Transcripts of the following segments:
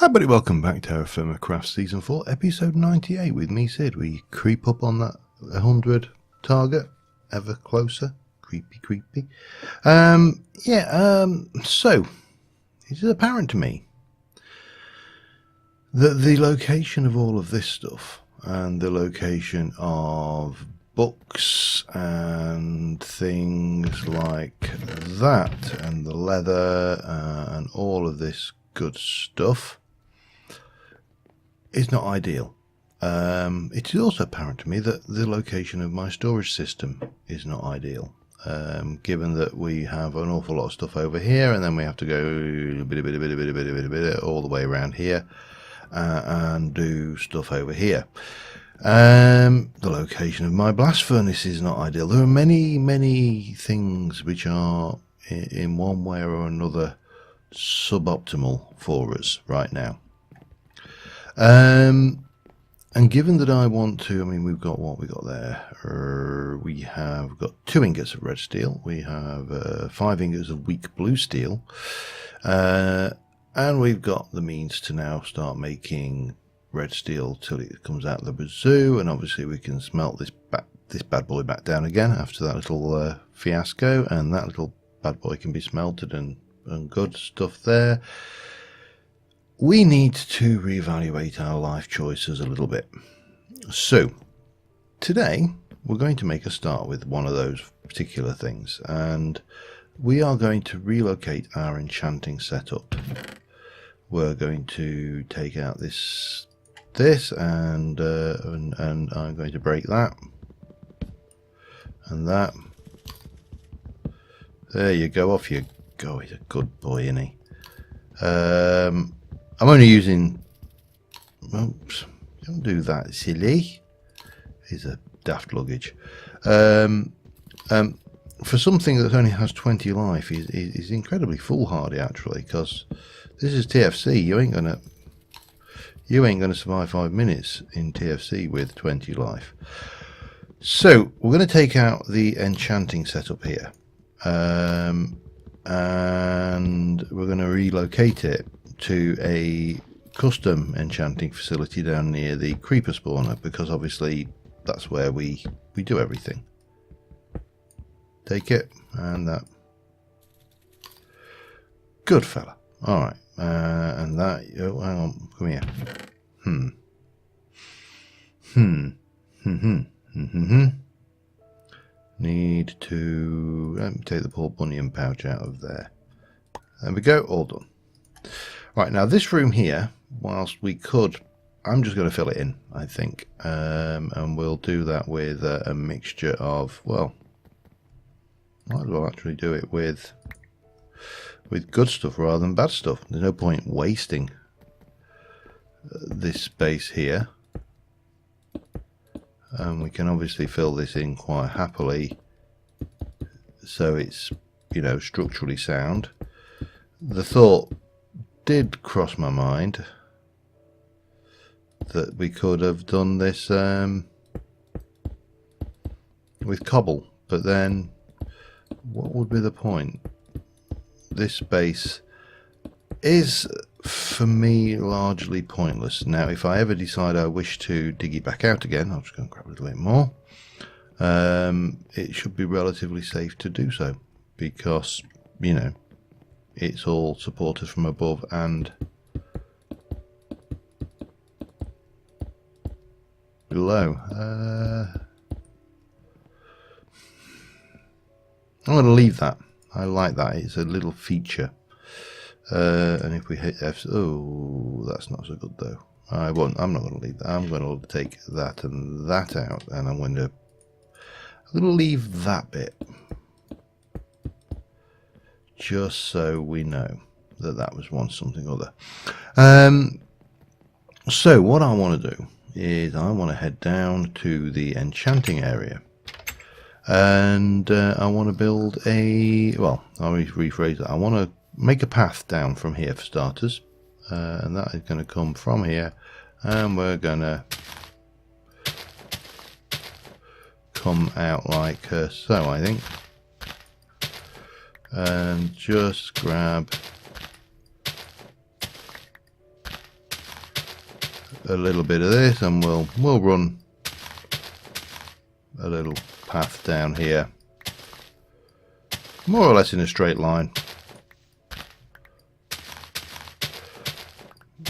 Hi buddy, welcome back to TerraFirmaCraft Season 4, Episode 98 with me, Sid. We creep up on that 100 target, ever closer. Creepy. So, it is apparent to me that the location of all of this stuff, and the location of books and things like that, and the leather, and all of this good stuff, is not ideal. It is also apparent to me that the location of my storage system is not ideal, given that we have an awful lot of stuff over here, and then we have to go a bit all the way around here and do stuff over here. The location of my blast furnace is not ideal. There are many things which are in one way or another suboptimal for us right now. And given that I want to, we've got what we got there. We have got 2 ingots of red steel. We have 5 ingots of weak blue steel. And we've got the means to now start making red steel till it comes out the bazoo. And obviously we can smelt this bad boy back down again after that little fiasco. And that little bad boy can be smelted and good stuff there. We need to reevaluate our life choices a little bit. So, today we're going to make a start with one of those particular things, and we are going to relocate our enchanting setup. We're going to take out this, and I'm going to break that, and that. There you go, off you go. He's a good boy, isn't he? I'm only using, oops, don't do that, silly. He's a daft luggage. For something that only has 20 life, he's incredibly foolhardy actually, because this is TFC. You ain't gonna survive 5 minutes in TFC with 20 life. So we're going to take out the enchanting setup here, and we're going to relocate it to a custom enchanting facility down near the creeper spawner, because obviously that's where we do everything. Take it, and that. Good fella. Alright, and that, oh, hang on, come here. Need to, let me take the poor bunyan pouch out of there. There we go, all done. Right, now this room here, whilst we could, I'm just going to fill it in, I think, and we'll do that with a mixture of, well, might as well actually do it with good stuff rather than bad stuff. There's no point wasting this space here, and we can obviously fill this in quite happily, so it's, you know, structurally sound. The thought did cross my mind that we could have done this with cobble, but then what would be the point? This space is for me largely pointless. Now if I ever decide I wish to dig it back out again, I'll just go and grab a little bit more. It should be relatively safe to do so, because, you know, it's all supported from above and below. I'm going to leave that. I like that. It's a little feature. And if we hit F, oh, that's not so good though. I'm not going to leave that. I'm going to take that and that out, and I'm going to leave that bit, just so we know that that was once something other. So what I want to do is I want to head down to the enchanting area, and I want to build a, well, I'll rephrase that. I want to make a path down from here for starters, and that is going to come from here, and we're going to come out like so, I think. And just grab a little bit of this, and we'll run a little path down here, more or less in a straight line,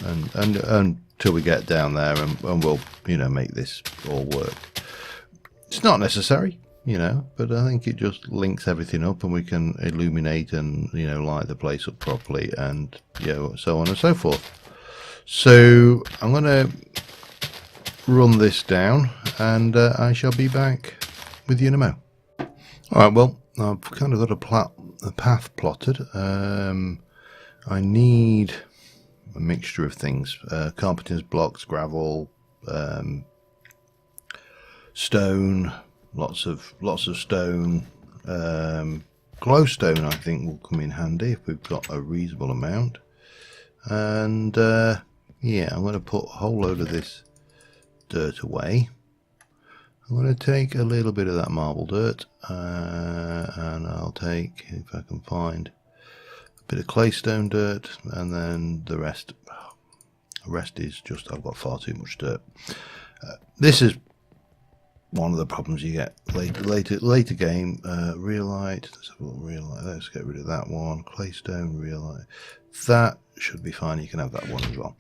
and until we get down there, and we'll, you know, make this all work. It's not necessary, you know, but I think it just links everything up, and we can illuminate and, you know, light the place up properly, and, you know, so on and so forth. So I'm going to run this down, and I shall be back with you in a mo. Alright, well, I've kind of got a path plotted. I need a mixture of things, carpenter's blocks, gravel, stone, lots of stone, glowstone I think will come in handy if we've got a reasonable amount, and yeah, I'm going to put a whole load of this dirt away. I'm going to take a little bit of that marble dirt, and I'll take, if I can find, a bit of claystone dirt, and then the rest is just, I've got far too much dirt. This is one of the problems you get later game. Rhyolite, let's have a little rhyolite, let's get rid of that one. Claystone, rhyolite, that should be fine, you can have that one as well.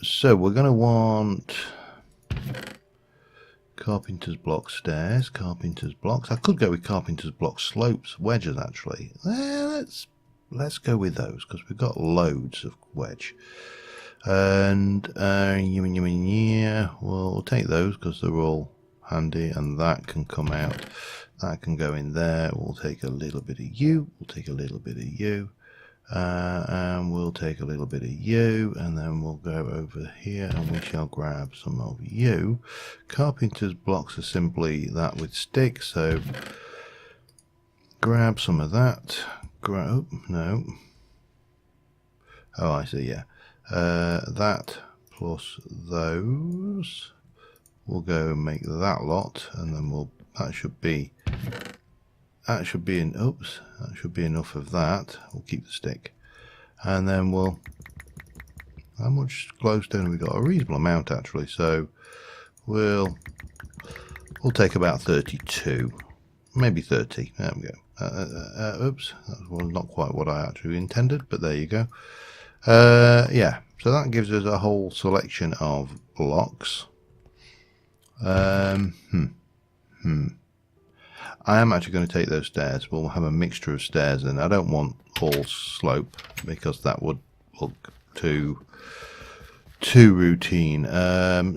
So we're going to want carpenter's block stairs, carpenter's blocks. I could go with carpenter's block slopes, wedges actually. Let's go with those, because we've got loads of wedge. And yeah, we'll take those because they're all handy, and that can come out, that can go in there. We'll take a little bit of you, we'll take a little bit of you, and we'll take a little bit of you, and then we'll go over here and we shall grab some of you. Carpenter's blocks are simply that with sticks, so grab some of that. No. Oh, I see, yeah. That plus those, we'll go and make that lot, and then that should be enough of that. We'll keep the stick, and then how much glowstone have we got? A reasonable amount actually, so we'll take about 32, maybe 30. There we go. Oops, that was not quite what I actually intended, but there you go. Yeah, so that gives us a whole selection of blocks. I am actually going to take those stairs. We'll have a mixture of stairs, and I don't want all slope because that would look too routine.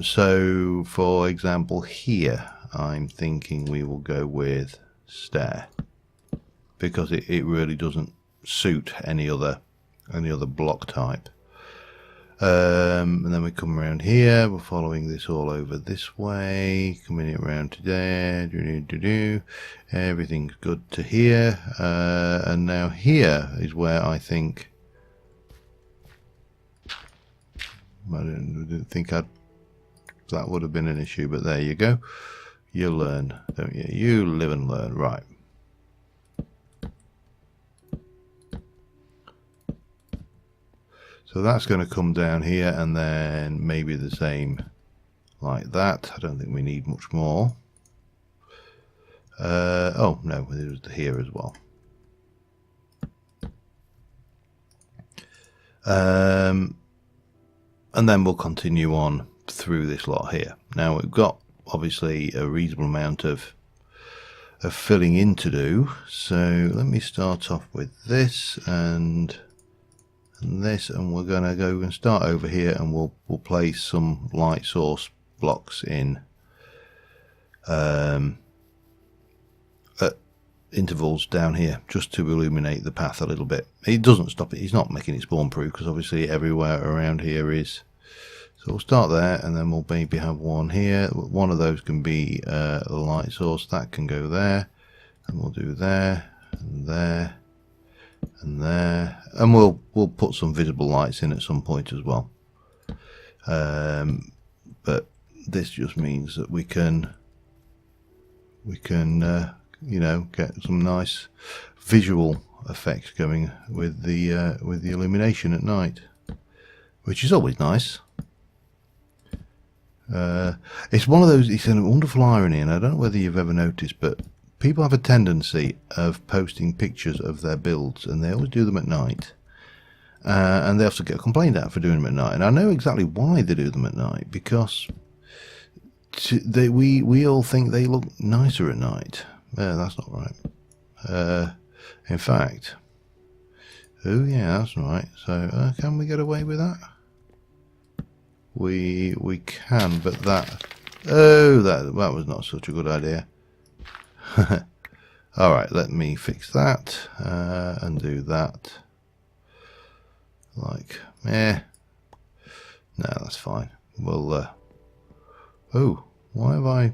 So for example here, I'm thinking we will go with stair, because it really doesn't suit any other block type. And then we come around here, we're following this all over this way, coming around to there, everything's good to here, and now here is where I think, I didn't think that would have been an issue, but there you go. You learn, don't you? You live and learn, right. So that's going to come down here, and then maybe the same like that. I don't think we need much more. Oh no, there's here as well. And then we'll continue on through this lot here. Now we've got obviously a reasonable amount of filling in to do. So let me start off with this and this, and we're going to go and start over here, and we'll place some light source blocks in at intervals down here, just to illuminate the path a little bit. It doesn't stop it, he's not making it spawn proof, because obviously everywhere around here is. So we'll start there, and then we'll maybe have one here. One of those can be a light source, that can go there, and we'll do there and there and there, and we'll put some visible lights in at some point as well. But this just means that we can you know, get some nice visual effects going with the illumination at night, which is always nice. It's one of those, it's a wonderful irony, and I don't know whether you've ever noticed, but people have a tendency of posting pictures of their builds, and they always do them at night. And they also get complained at for doing them at night. And I know exactly why they do them at night, because we all think they look nicer at night. That's not right. In fact, oh yeah, that's right. So can we get away with that? We can, but that was not such a good idea. All right, let me fix that and do that. Like, no, that's fine. We'll oh, why have I?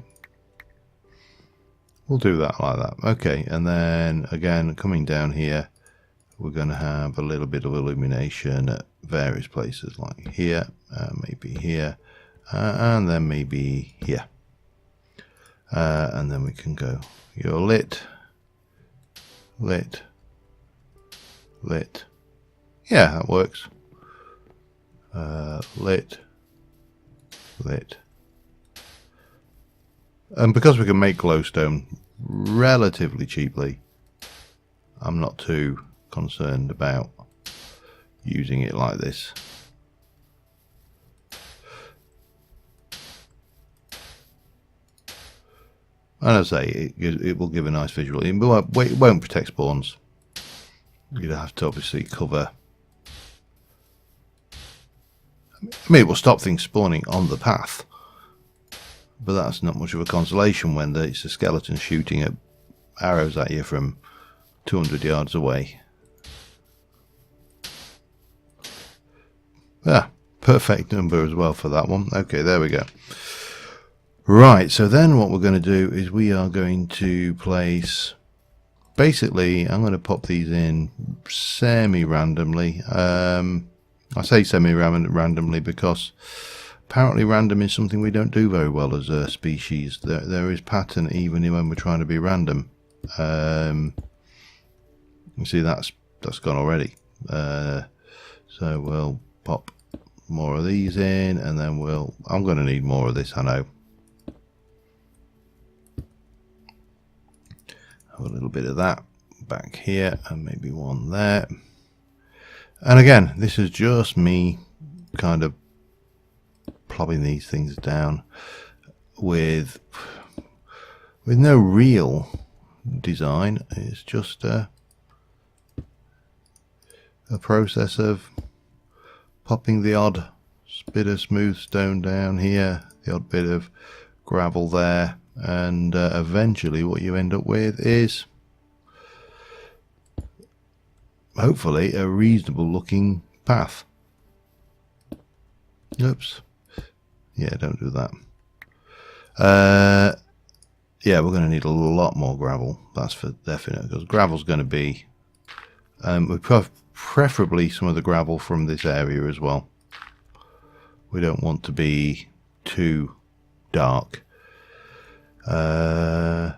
We'll do that like that. Okay, and then again, coming down here, we're going to have a little bit of illumination at various places, like here, maybe here, and then maybe here. And then we can go, you're lit, lit, lit. Yeah, that works. Lit, lit. And because we can make glowstone relatively cheaply, I'm not too concerned about using it like this. And as I say, it will give a nice visual. It won't protect spawns. You'd have to obviously cover. I mean, it will stop things spawning on the path, but that's not much of a consolation when it's a skeleton shooting at arrows at you from 200 yards away. Ah, perfect number as well for that one. Okay, there we go. Right, so then what we're going to do is we are going to place, basically I'm going to pop these in semi-randomly. I say semi-randomly because apparently random is something we don't do very well as a species. There is pattern even when we're trying to be random. You see that's gone already. So we'll pop more of these in, and then I'm going to need more of this, I know. Have a little bit of that back here, and maybe one there. And again, this is just me kind of plopping these things down with no real design. It's just a process of popping the odd bit of smooth stone down here, the odd bit of gravel there, and eventually what you end up with is hopefully a reasonable looking path. Oops. Yeah, don't do that. Yeah, we're going to need a lot more gravel. That's for definite, because gravel's going to be preferably some of the gravel from this area as well. We don't want to be too dark. That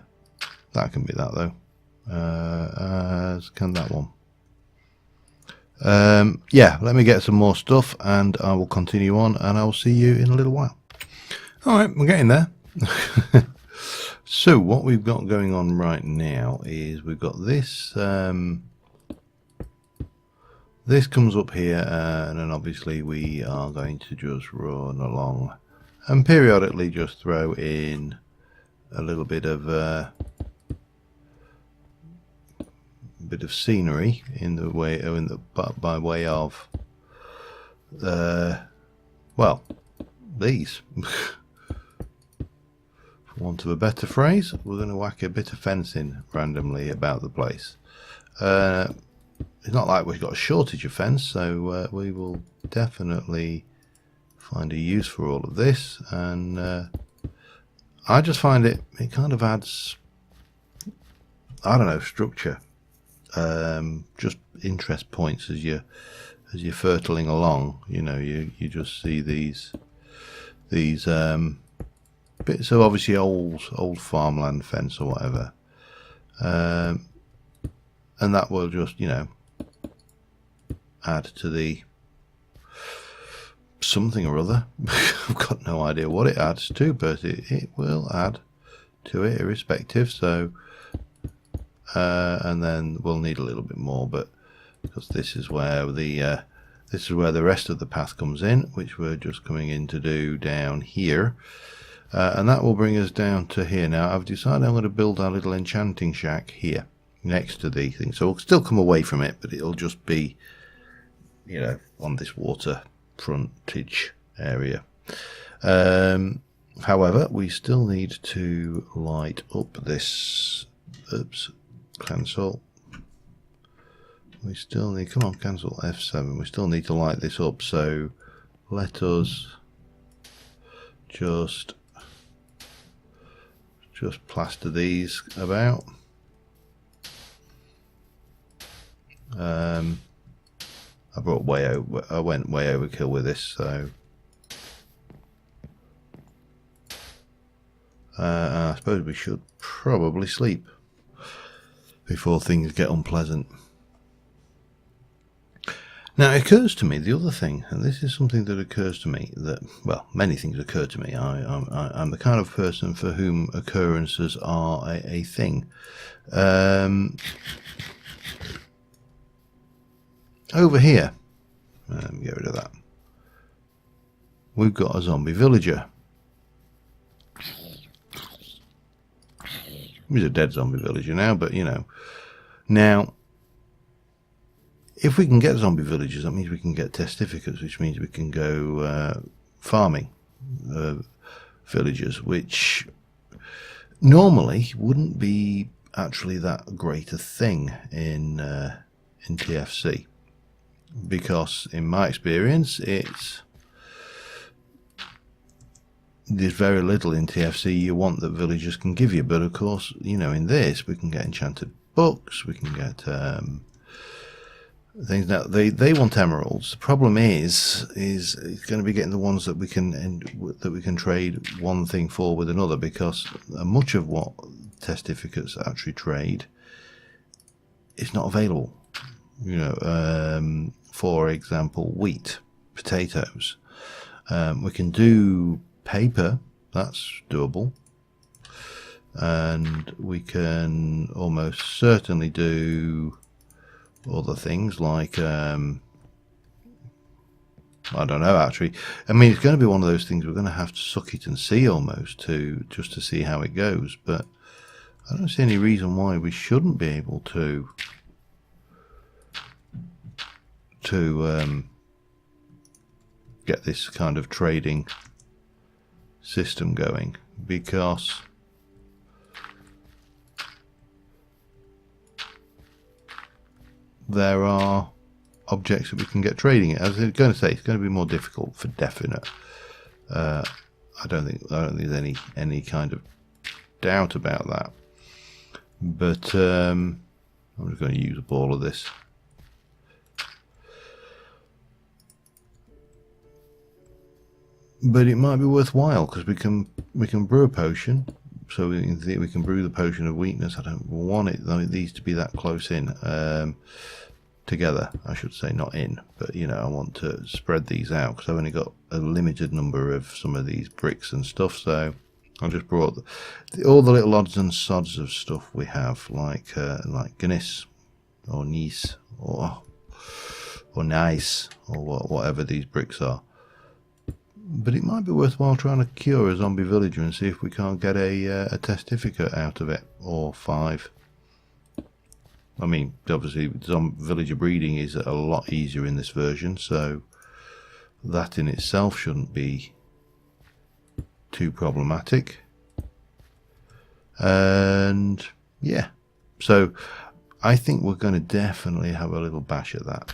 can be that though. As can that one. Yeah, let me get some more stuff and I will continue on, and I will see you in a little while. Alright, we're getting there. So what we've got going on right now is we've got this this comes up here, and then obviously we are going to just run along and periodically just throw in a little bit of scenery in the way, by way of well, these. For want of a better phrase, we're going to whack a bit of fencing randomly about the place. It's not like we've got a shortage of fence, so we will definitely find a use for all of this, and I just find it kind of adds, I don't know, structure, just interest points as you're fertiling along. You know, you just see these bits of obviously old farmland fence or whatever, and that will just, you know, add to the something or other. I've got no idea what it adds to, but it will add to it irrespective. So and then we'll need a little bit more, but because this is where the rest of the path comes in, which we're just coming in to do down here, and that will bring us down to here. Now I've decided I'm going to build our little enchanting shack here next to the thing, so we'll still come away from it, but it'll just be, you know, on this water frontage area. However, we still need to light up this. Oops, cancel. We still need, come on, cancel F7. We still need to light this up, so let us just plaster these about. I went way overkill with this, so I suppose we should probably sleep before things get unpleasant. Now it occurs to me the other thing, and this is something that occurs to me, that, well, many things occur to me. I'm the kind of person for whom occurrences are a thing. Over here, let me get rid of that. We've got a zombie villager. He's a dead zombie villager now, but you know. Now, if we can get zombie villagers, that means we can get testificates, which means we can go farming villagers, which normally wouldn't be actually that great a thing in TFC, because in my experience there's very little in TFC you want that villagers can give you, but of course, you know, in this we can get enchanted books, we can get things. Now they want emeralds. The problem is it's going to be getting the ones that we can trade one thing for with another, because much of what testificates actually trade is not available. You know, for example, wheat, potatoes. We can do paper, that's doable, and we can almost certainly do other things like I don't know, actually. I mean, it's going to be one of those things we're going to have to suck it and see almost just to see how it goes, but I don't see any reason why we shouldn't be able to get this kind of trading system going, because there are objects that we can get trading it. As I was going to say, it's going to be more difficult for definite. I don't think there's any kind of doubt about that. But I'm just going to use up all of this. But it might be worthwhile, because we can brew a potion. So we can brew the potion of weakness. I don't want these to be that close in together, I should say, not in. But you know, I want to spread these out because I've only got a limited number of some of these bricks and stuff. So I just brought all the little odds and sods of stuff we have, like Guinness or Nice or Nice or whatever these bricks are. But it might be worthwhile trying to cure a zombie villager and see if we can't get a testificate out of it, or 5. I mean, obviously, villager breeding is a lot easier in this version, so that in itself shouldn't be too problematic. And yeah, so I think we're going to definitely have a little bash at that.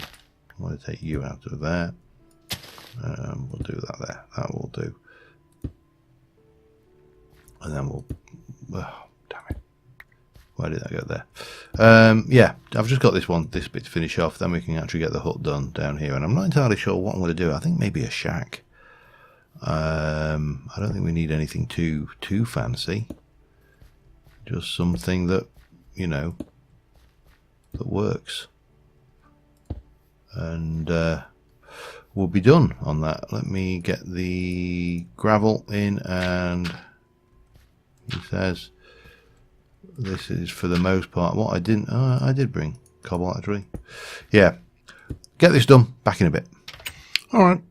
I'm going to take you out of there. We'll do that there. That will do. And then we'll... Oh, damn it. Why did I go there? Yeah, I've just got this bit to finish off. Then we can actually get the hut done down here. And I'm not entirely sure what I'm going to do. I think maybe a shack. I don't think we need anything too fancy. Just something that, you know, that works. And... we'll be done on that. Let me get the gravel in, and he says this is for the most part what I didn't. I did bring cobble actually. Yeah, get this done. Back in a bit. Alright,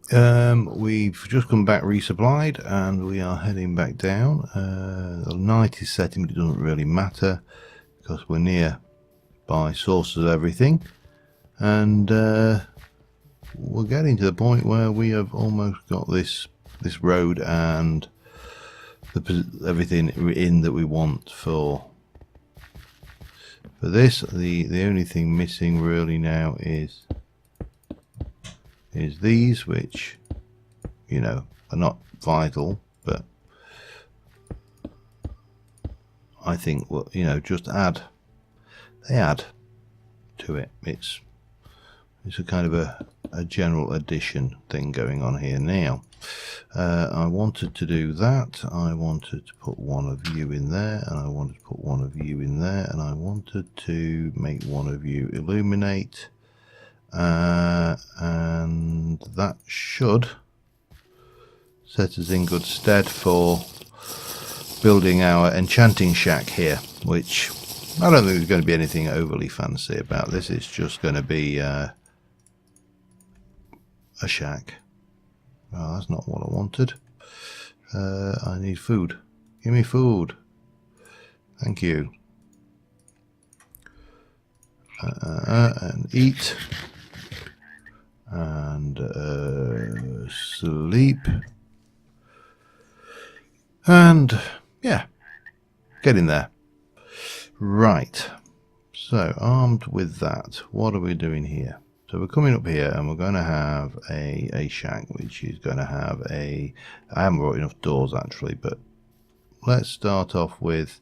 we've just come back resupplied and we are heading back down. The night is setting, but it doesn't really matter because we're near by sources of everything, and we're getting to the point where we have almost got this road and everything in that we want for this. The only thing missing really now is these, which, you know, are not vital, but I think, well, you know, just add to it. It's a kind of a general addition thing going on here now. I wanted to do that. I wanted to put one of you in there, and I wanted to put one of you in there, and I wanted to make one of you illuminate. And that should set us in good stead for building our enchanting shack here, which I don't think there's going to be anything overly fancy about this. It's just going to be a shack. Oh, that's not what I wanted. I need food. Give me food. Thank you. And eat. And sleep, and yeah, get in there. Right, so armed with that, what are we doing here? So we're coming up here and we're going to have a shack, which is going to have I haven't brought enough doors actually, but let's start off with,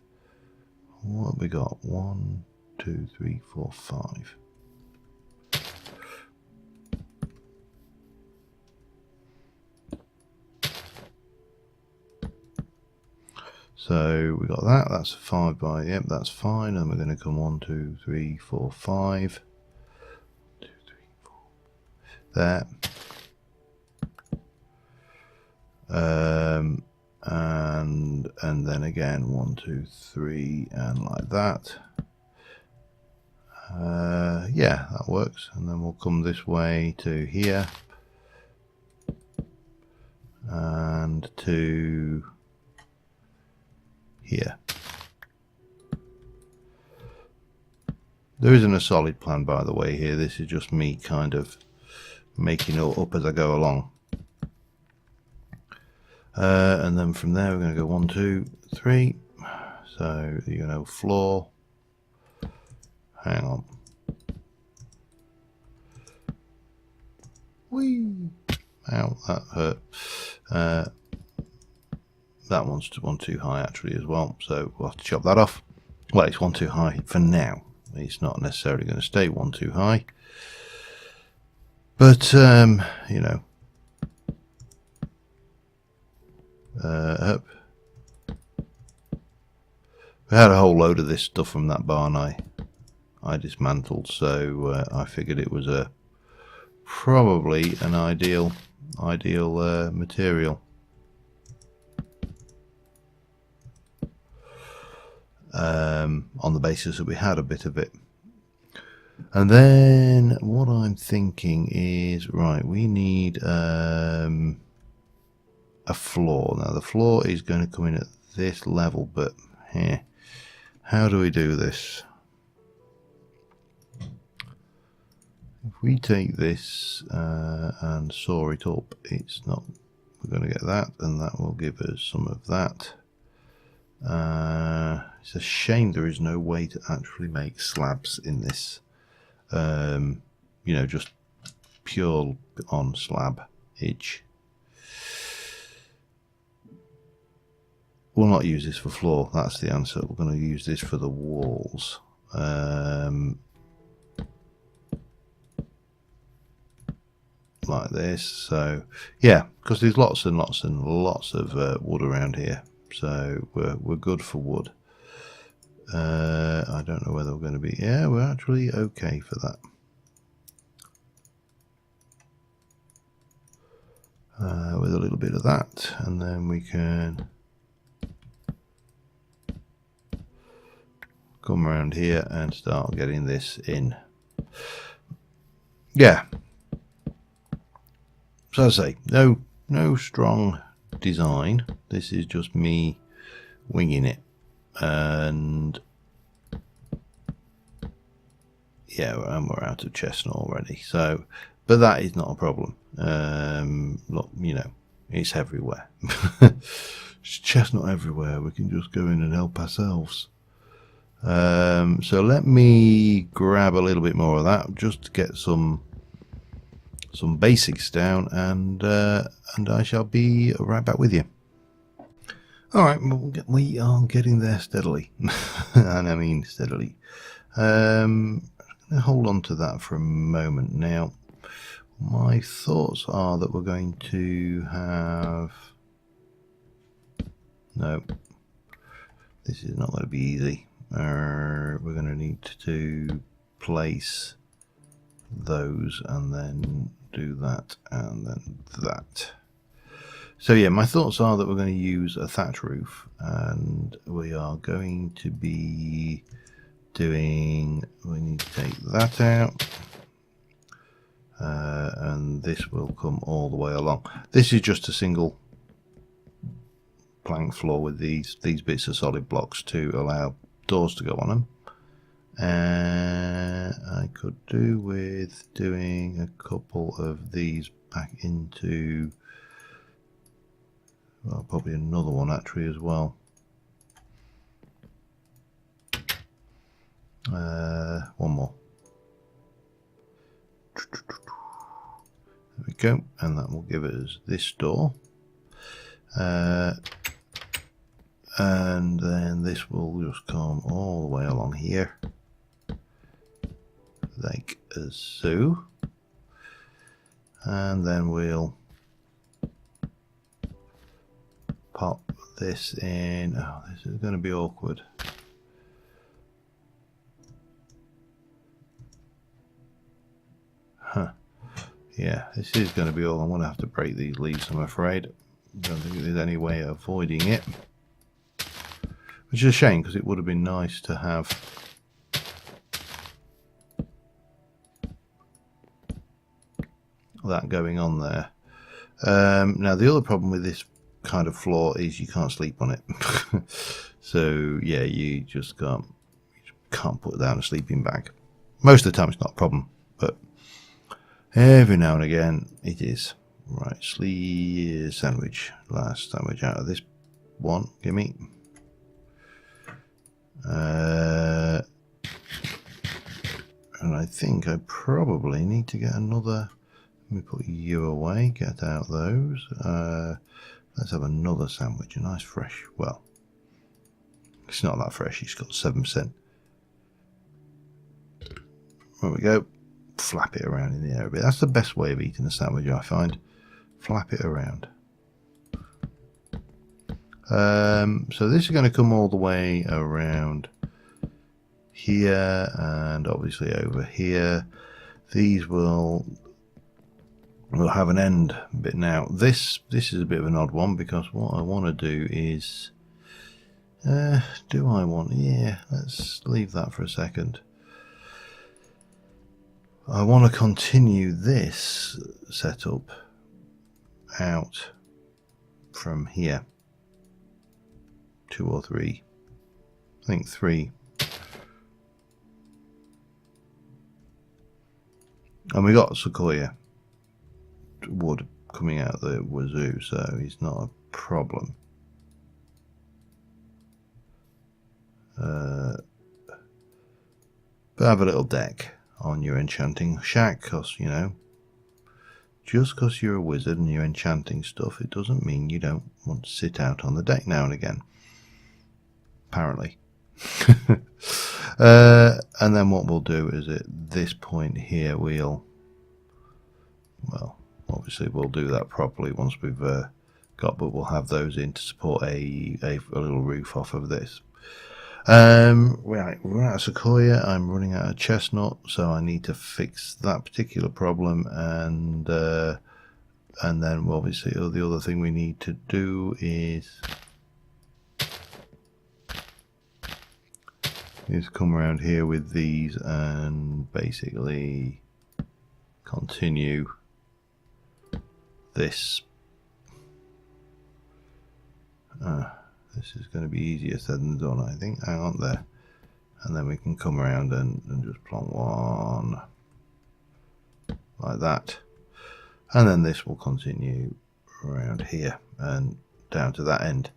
what have we got? 1, 2, 3, 4, 5. So we got that. That's 5 by, yep, that's fine. And we're going to come 1, 2, 3, 4, 5. 2, 3, 4. There. And then again 1, 2, 3, and like that. Yeah, that works. And then we'll come this way to here, and to here. There isn't a solid plan, by the way, here. This is just me kind of making it up as I go along. And then from there we're going to go 1, 2, 3. So, you know, floor. Hang on. Whee! Ow, that hurt. That one's one too high actually as well, so we'll have to chop that off. Well, it's one too high for now. It's not necessarily going to stay one too high, but you know, up. We had a whole load of this stuff from that barn I dismantled, so I figured it was probably an ideal material. On the basis that we had a bit of it. And then what I'm thinking is, right, we need a floor. Now the floor is going to come in at this level, but how do we do this? If we take this and saw it up, it's not, we're going to get that, and that will give us some of that. It's a shame there is no way to actually make slabs in this, you know, just pure on slab edge. We'll not use this for floor, that's the answer. We're going to use this for the walls. Like this. So yeah, because there's lots and lots and lots of wood around here, so we're good for wood. I don't know whether we're going to be, yeah, we're actually okay for that. with a little bit of that, and then we can come around here and start getting this in. Yeah. So as I say, no strong design. This is just me winging it, and yeah, and we're out of chestnut already. So, but that is not a problem. Look, you know, it's everywhere. It's chestnut everywhere. We can just go in and help ourselves. So let me grab a little bit more of that just to get some basics down, and I shall be right back with you. All right, we are getting there steadily, and I mean steadily. Hold on to that for a moment. Now, my thoughts are that we're going to have. No, this is not going to be easy. We're going to need to place those and then do that and then that. So yeah, my thoughts are that we're going to use a thatch roof, and we are going to be doing, we need to take that out, and this will come all the way along. This is just a single plank floor with these bits of solid blocks to allow doors to go on them. I could do with doing a couple of these back into, well, probably another one actually as well. One more. There we go, and that will give us this door. And then this will just come all the way along here, like so. And then we'll pop this in. Oh, this is going to be awkward. Huh. Yeah, this is going to be all. I'm going to have to break these leaves, I'm afraid. I don't think there's any way of avoiding it. Which is a shame, because it would have been nice to have that going on there. Now the other problem with this kind of floor is you can't sleep on it. So yeah, you just can't put down a sleeping bag. Most of the time it's not a problem, but every now and again it is. Right, sleeve sandwich. Last sandwich out of this one, gimme. And I think I probably need to get another. Let me put you away, get out those. Let's have another sandwich, a nice fresh, well, it's not that fresh, it's got 7%. There we go. Flap it around in the air a bit. That's the best way of eating a sandwich, I find. Flap it around. So this is going to come all the way around here, and obviously over here. These will have an end bit. Now this is a bit of an odd one, because what I want to do is yeah, let's leave that for a second. I want to continue this setup out from here. 2 or 3, I think 3. And we got sequoia wood coming out of the wazoo, so it's not a problem. But have a little deck on your enchanting shack, because, you know, just because you're a wizard and you're enchanting stuff, it doesn't mean you don't want to sit out on the deck now and again. Apparently. And then what we'll do is at this point here, well, obviously we'll do that properly once we've but we'll have those in to support a little roof off of this. Right, we're out of sequoia, I'm running out of chestnut, so I need to fix that particular problem, and And then obviously the other thing we need to do is come around here with these and basically continue this. This is going to be easier said than done, I think. Hang on there. And then we can come around and just plonk one like that. And then this will continue around here and down to that end.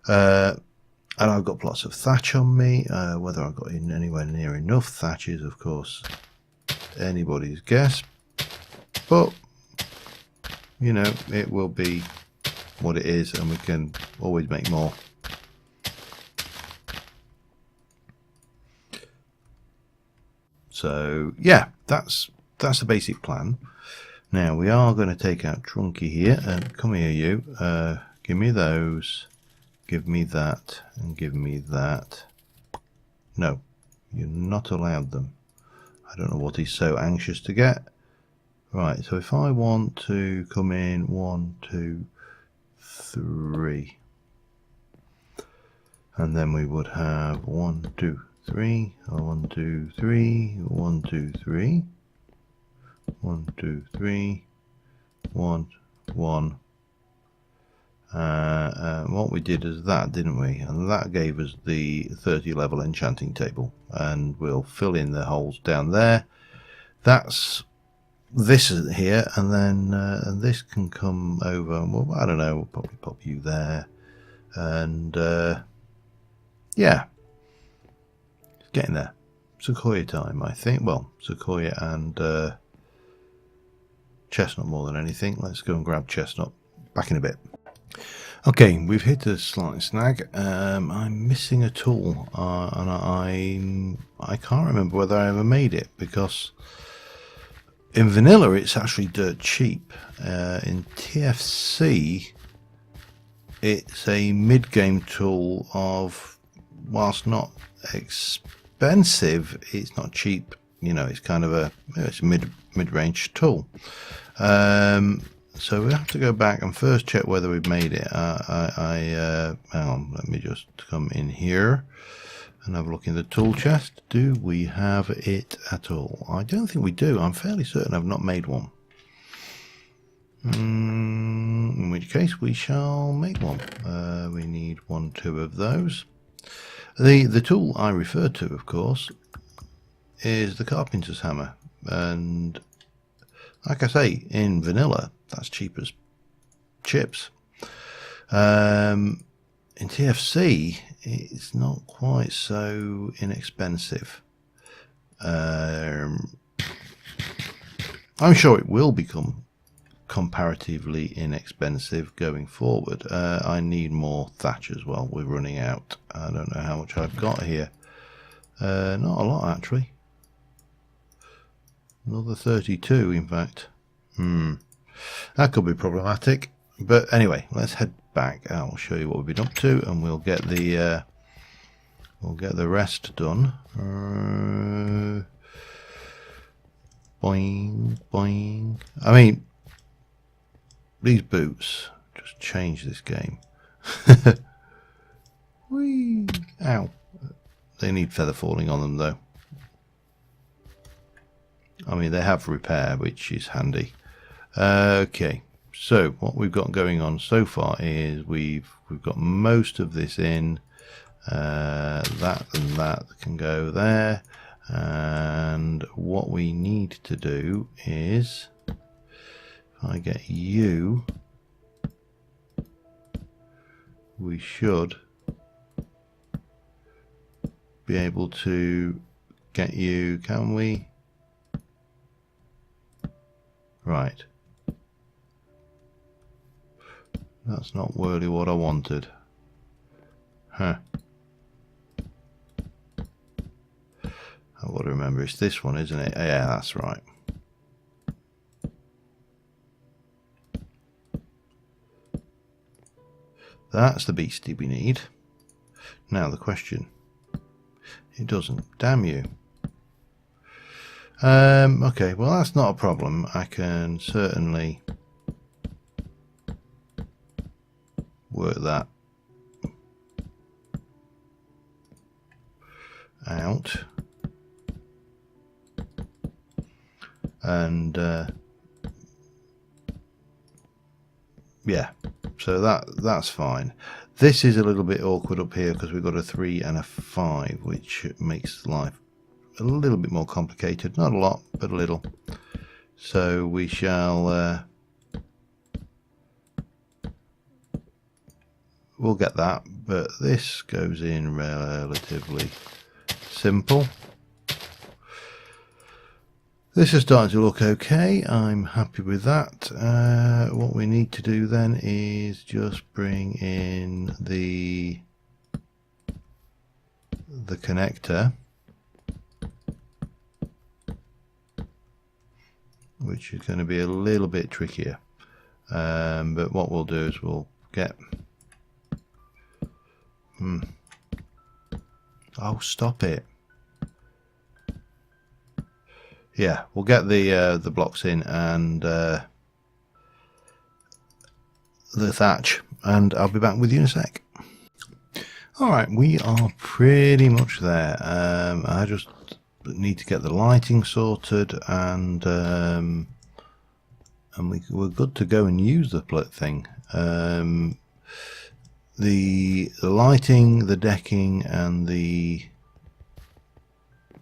And I've got plots of thatch on me. Whether I've got in anywhere near enough thatch is, of course, anybody's guess. But, you know, it will be what it is, and we can always make more. So yeah, that's the basic plan. Now we are going to take out Trunky here, and come here you, give me those, give me that, and give me that. No, you're not allowed them. I don't know what he's so anxious to get. Right, so if I want to come in 1, 2, 3, and then we would have 1, 2, 3, 1, 2, 3, 1, 2, 3, 1, 2, 3, 1, 1. What we did is that, didn't we? And that gave us the 30 level enchanting table, and we'll fill in the holes down there. That's this is here, and then and this can come over. Well, I don't know. We'll probably pop you there, and yeah, it's getting there. Sequoia time, I think. Well, Sequoia and Chestnut more than anything. Let's go and grab Chestnut. Back in a bit. Okay, we've hit a slight snag. I'm missing a tool, and I can't remember whether I ever made it, because in vanilla it's actually dirt cheap. In TFC it's a mid-game tool of, whilst not expensive, it's not cheap. You know, it's kind of it's a mid-range tool. So we have to go back and first check whether we've made it. Hang on, let me just come in here and have a look in the tool chest. Do we have it at all? I don't think we do. I'm fairly certain I've not made one. In which case we shall make one. We need 1, 2 of those. The tool I refer to, of course, is the carpenter's hammer, and like I say, in vanilla that's cheap as chips. In TFC it's not quite so inexpensive. I'm sure it will become comparatively inexpensive going forward. I need more thatch as well. We're running out. I don't know how much I've got here. Not a lot actually. Another 32 in fact. That could be problematic, but anyway, let's head back. I'll show you what we've been up to, and we'll get the rest done. Boing, boing. I mean, these boots just change this game. Whee! Ow! They need feather falling on them though. I mean, they have repair, which is handy. Okay, so what we've got going on so far is we've got most of this in. That and that can go there, and what we need to do is, if I get you, we should be able to get you, can we? Right. That's not really what I wanted. Huh. I've got to remember it's this one, isn't it? Yeah, that's right. That's the beastie we need. Now the question. It doesn't. Damn you. Okay, well that's not a problem. I can certainly work that out, and yeah, so that's fine. This is a little bit awkward up here because we've got a 3 and a 5, which makes life a little bit more complicated. Not a lot, but a little. So we shall we'll get that, but this goes in relatively simple. This is starting to look okay. I'm happy with that. What we need to do then is just bring in the connector, which is going to be a little bit trickier. But what we'll do is we'll get oh, stop it. Yeah, we'll get the blocks in and the thatch, and I'll be back with you in a sec. Alright, we are pretty much there. I just need to get the lighting sorted, and we're good to go and use the thing. The lighting, the decking, and the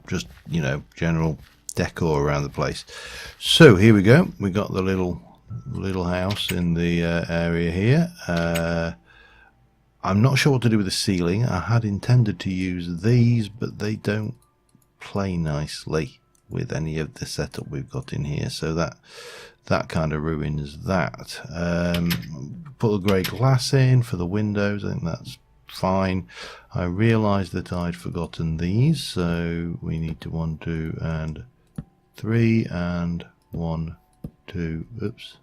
just, you know, general decor around the place. So here we go. We got the little house in the area here. I'm not sure what to do with the ceiling. I had intended to use these, but they don't play nicely with any of the setup we've got in here, so that kind of ruins that. Put the grey glass in for the windows. I think that's fine. I realised that I'd forgotten these, so we need to 1, 2, and 3, and 1, 2, oops,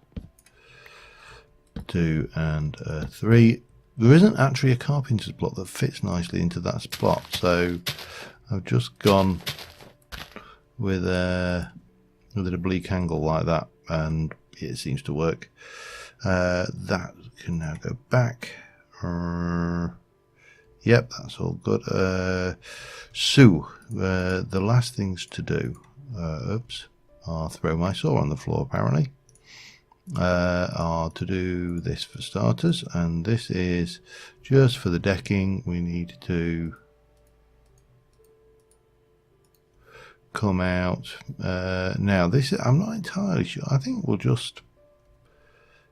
2 and 3. There isn't actually a carpenter's block that fits nicely into that spot, so I've just gone with a oblique angle like that, and it seems to work. That can now go back. Yep, that's all good. So the last things to do, oops, I'll throw my saw on the floor apparently, are to do this for starters, and this is just for the decking. We need to come out. Now this is, I'm not entirely sure. I think we'll just,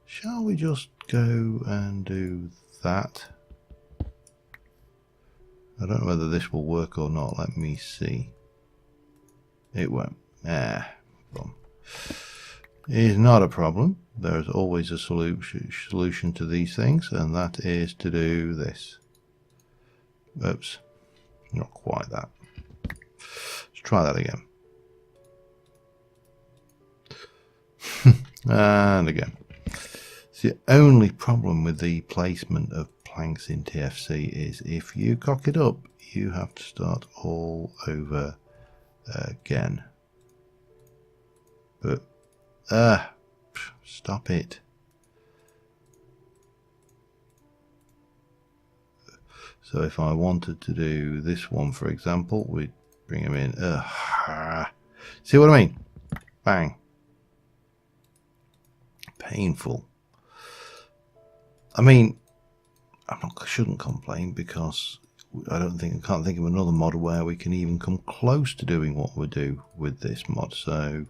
shall we just go and do that? I don't know whether this will work or not. Let me see. It won't. Boom. It is not a problem. There's always a solution to these things, and that is to do this. Oops, not quite that. Let's try that again. And again. So the only problem with the placement of planks in TFC is if you cock it up, you have to start all over again. But stop it. So if I wanted to do this one, for example, we'd bring them in. See what I mean? Bang. Painful. I mean, I shouldn't complain, because I can't think of another mod where we can even come close to doing what we do with this mod. So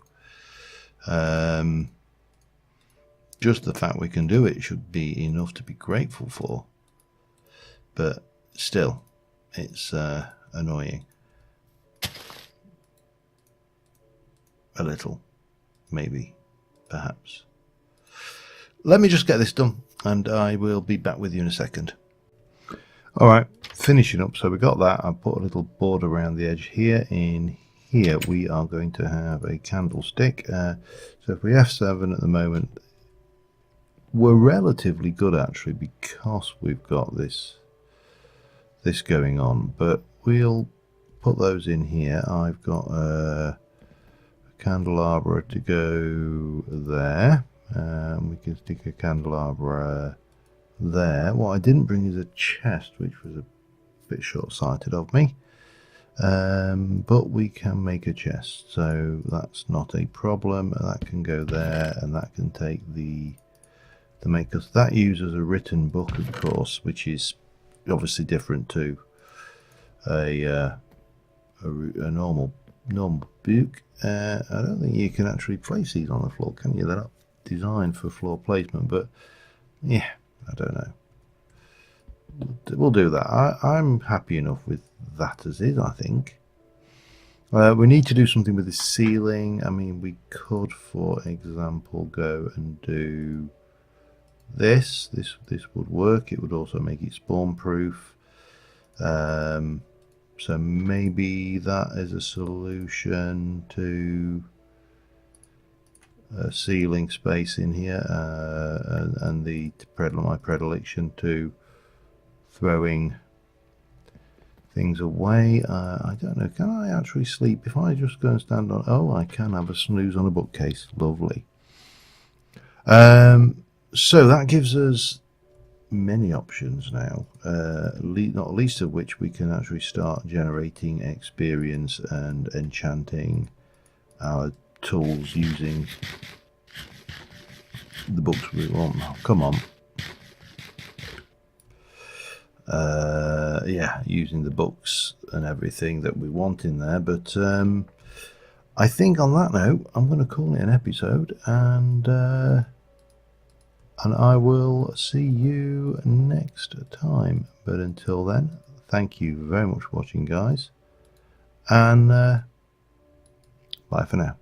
just the fact we can do it should be enough to be grateful for. But still, it's annoying. A little, maybe, perhaps. Let me just get this done, and I will be back with you in a second. Alright, finishing up. So we got that. I put a little board around the edge here. In here we are going to have a candlestick. So if we F7 at the moment, we're relatively good actually, because we've got this going on, but we'll put those in here. I've got a candelabra to go there. We can stick a candelabra there. What I didn't bring is a chest, which was a bit short-sighted of me. But we can make a chest, so that's not a problem. That can go there, and that can take the makers. That uses a written book, of course, which is obviously different to a normal book. I don't think you can actually place these on the floor, can you? They're not designed for floor placement, but yeah, I don't know. We'll do that. I'm happy enough with that as is, I think. We need to do something with the ceiling. I mean, we could, for example, go and do this. This would work. It would also make it spawn proof. So maybe that is a solution to ceiling space in here, and my predilection to throwing things away. I don't know, can I actually sleep if I just go and stand on? Oh, I can have a snooze on a bookcase. Lovely. So that gives us many options now, not least of which we can actually start generating experience and enchanting our tools using the books we want. Oh, come on. Yeah, using the books and everything that we want in there. But I think on that note, I'm going to call it an episode, and I will see you next time. But until then, thank you very much for watching, guys, and bye for now.